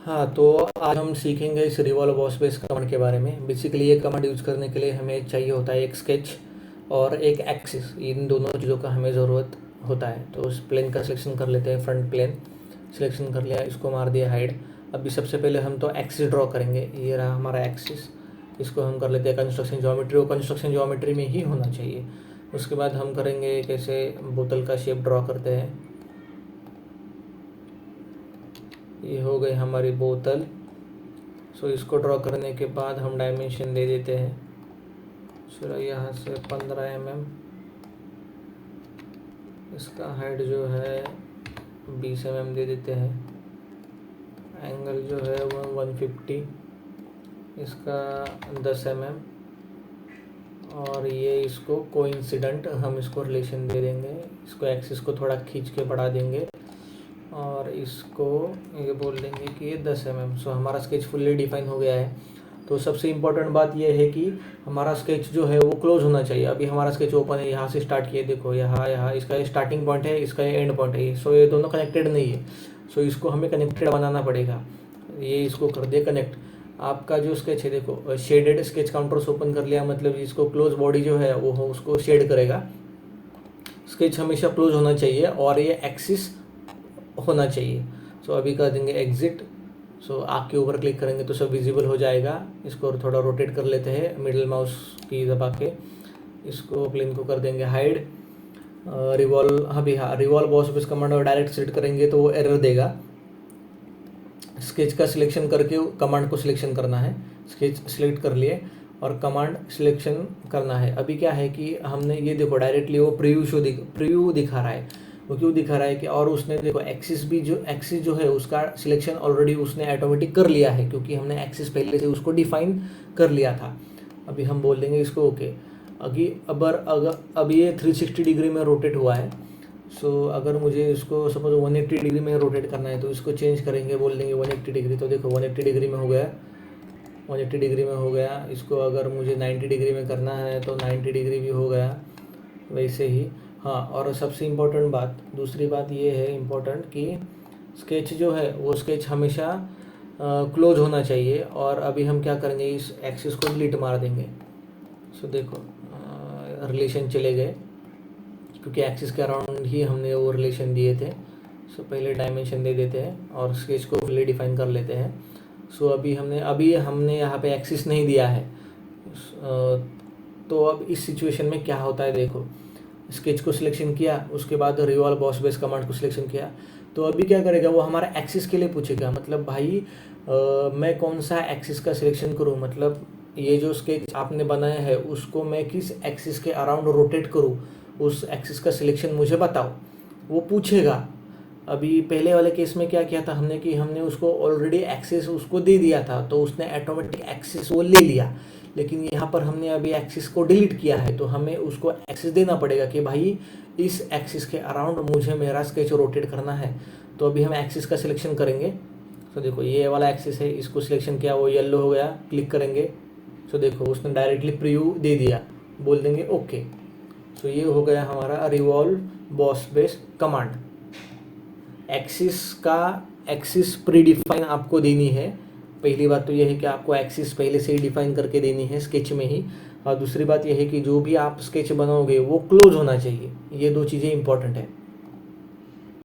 हाँ, तो आज हम सीखेंगे इस रिवॉल्व बॉस बेस कमांड के बारे में। बेसिकली ये कमांड यूज़ करने के लिए हमें चाहिए होता है एक स्केच और एक एक्सिस, इन दोनों चीज़ों का हमें ज़रूरत होता है। तो उस प्लेन का सिलेक्शन कर लेते हैं, फ्रंट प्लेन सिलेक्शन कर लिया, इसको मार दिया हाइड। अभी सबसे पहले हम तो एक्सिस ड्रॉ करेंगे, ये रहा हमारा एक्सिस। इसको हम कर लेते हैं कंस्ट्रक्शन ज्योमेट्री, वो कंस्ट्रक्शन ज्योमेट्री में ही होना चाहिए। उसके बाद हम करेंगे कैसे बोतल का शेप ड्रॉ करते हैं। ये हो गई हमारी बोतल। सो इसको ड्रॉ करने के बाद हम डायमेंशन दे देते हैं। चलो यहाँ से 15 mm, इसका हाइट जो है 20 mm दे देते हैं। एंगल जो है वो 150, इसका 10 mm। और ये इसको कोइंसिडेंट हम इसको रिलेशन दे देंगे, इसको एक्सिस को थोड़ा खींच के बढ़ा देंगे और इसको ये बोल देंगे कि ये 10 mm। सो हमारा स्केच फुल्ली डिफाइन हो गया है। तो सबसे इम्पोर्टेंट बात ये है कि हमारा स्केच जो है वो क्लोज होना चाहिए। अभी हमारा स्केच ओपन है, यहाँ से स्टार्ट किए, देखो यहाँ इसका ये स्टार्टिंग पॉइंट है, इसका ये एंड पॉइंट है। सो ये दोनों कनेक्टेड नहीं है, सो इसको हमें कनेक्टेड बनाना पड़ेगा। ये इसको कर दे कनेक्ट। आपका जो स्केच है देखो, शेडेड स्केच काउंटर्स ओपन कर लिया, मतलब इसको क्लोज बॉडी जो है वो उसको शेड करेगा। स्केच हमेशा क्लोज होना चाहिए और ये एक्सिस होना चाहिए। सो अभी कर देंगे एग्जिट। सो आँख के ऊपर क्लिक करेंगे तो सब विजिबल हो जाएगा। इसको थोड़ा रोटेट कर लेते हैं मिडिल माउस की दबा के, इसको प्लेन को कर देंगे हाइड। रिवॉल्व, अभी हाँ रिवॉल्व बॉस बेस कमांड और डायरेक्ट सेलेक्ट करेंगे तो वो एरर देगा। स्केच का सिलेक्शन करके कमांड को सिलेक्शन करना है। स्केच सिलेक्ट कर लिए और कमांड सिलेक्शन करना है। अभी क्या है कि हमने ये देखो डायरेक्टली वो प्रीव्यू दिखा रहा है। वो क्यों दिखा रहा है कि, और उसने देखो एक्सिस जो है उसका सिलेक्शन ऑलरेडी उसने ऑटोमेटिक कर लिया है, क्योंकि हमने एक्सिस पहले से उसको डिफाइन कर लिया था। अभी हम बोल देंगे इसको ओके। अब ये 360 डिग्री में रोटेट हुआ है। सो अगर मुझे इसको सपोज 180 डिग्री में रोटेट करना है तो इसको चेंज करेंगे, बोल देंगे 180 डिग्री। तो देखो 180 डिग्री में हो गया, 180 डिग्री में हो गया। इसको अगर मुझे 90 डिग्री में करना है तो 90 डिग्री भी हो गया, वैसे ही। हाँ, और सबसे इम्पोर्टेंट बात, दूसरी बात ये है इम्पोर्टेंट कि स्केच जो है वो स्केच हमेशा क्लोज होना चाहिए। और अभी हम क्या करेंगे, इस एक्सिस को डिलीट मार देंगे। सो देखो रिलेशन चले गए, क्योंकि एक्सिस के अराउंड ही हमने वो रिलेशन दिए थे। सो पहले डायमेंशन दे देते हैं और स्केच को फुल्ली डिफाइन कर लेते हैं। सो अभी हमने यहाँ पे एक्सिस नहीं दिया है। तो अब इस सिचुएशन में क्या होता है, देखो स्केच को सिलेक्शन किया, उसके बाद रिवॉल्व बॉस बेस कमांड को सिलेक्शन किया, तो अभी क्या करेगा वो हमारा एक्सिस के लिए पूछेगा। मतलब भाई मैं कौन सा एक्सिस का सिलेक्शन करूँ, मतलब ये जो स्केच आपने बनाया है उसको मैं किस एक्सिस के अराउंड रोटेट करूँ, उस एक्सिस का सिलेक्शन मुझे बताओ, वो पूछेगा। अभी पहले वाले केस में क्या किया था हमने कि हमने उसको ऑलरेडी एक्सिस उसको दे दिया था, तो उसने ऑटोमेटिक एक्सिस वो ले लिया। लेकिन यहाँ पर हमने अभी एक्सिस को डिलीट किया है, तो हमें उसको एक्सिस देना पड़ेगा कि भाई इस एक्सिस के अराउंड मुझे मेरा स्केच रोटेट करना है। तो अभी हम एक्सिस का सिलेक्शन करेंगे। तो देखो ये वाला एक्सिस है, इसको सिलेक्शन किया, वो येलो हो गया, क्लिक करेंगे। तो देखो उसने डायरेक्टली प्रीव्यू दे दिया, बोल देंगे ओके। तो ये हो गया हमारा revolve boss base command. Axis pre define आपको देनी है। पहली बात तो यह है कि आपको एक्सिस पहले से ही डिफाइन करके देनी है स्केच में ही। और दूसरी बात यह है कि जो भी आप स्केच बनाओगे वो क्लोज होना चाहिए। ये दो चीज़ें इंपॉर्टेंट है।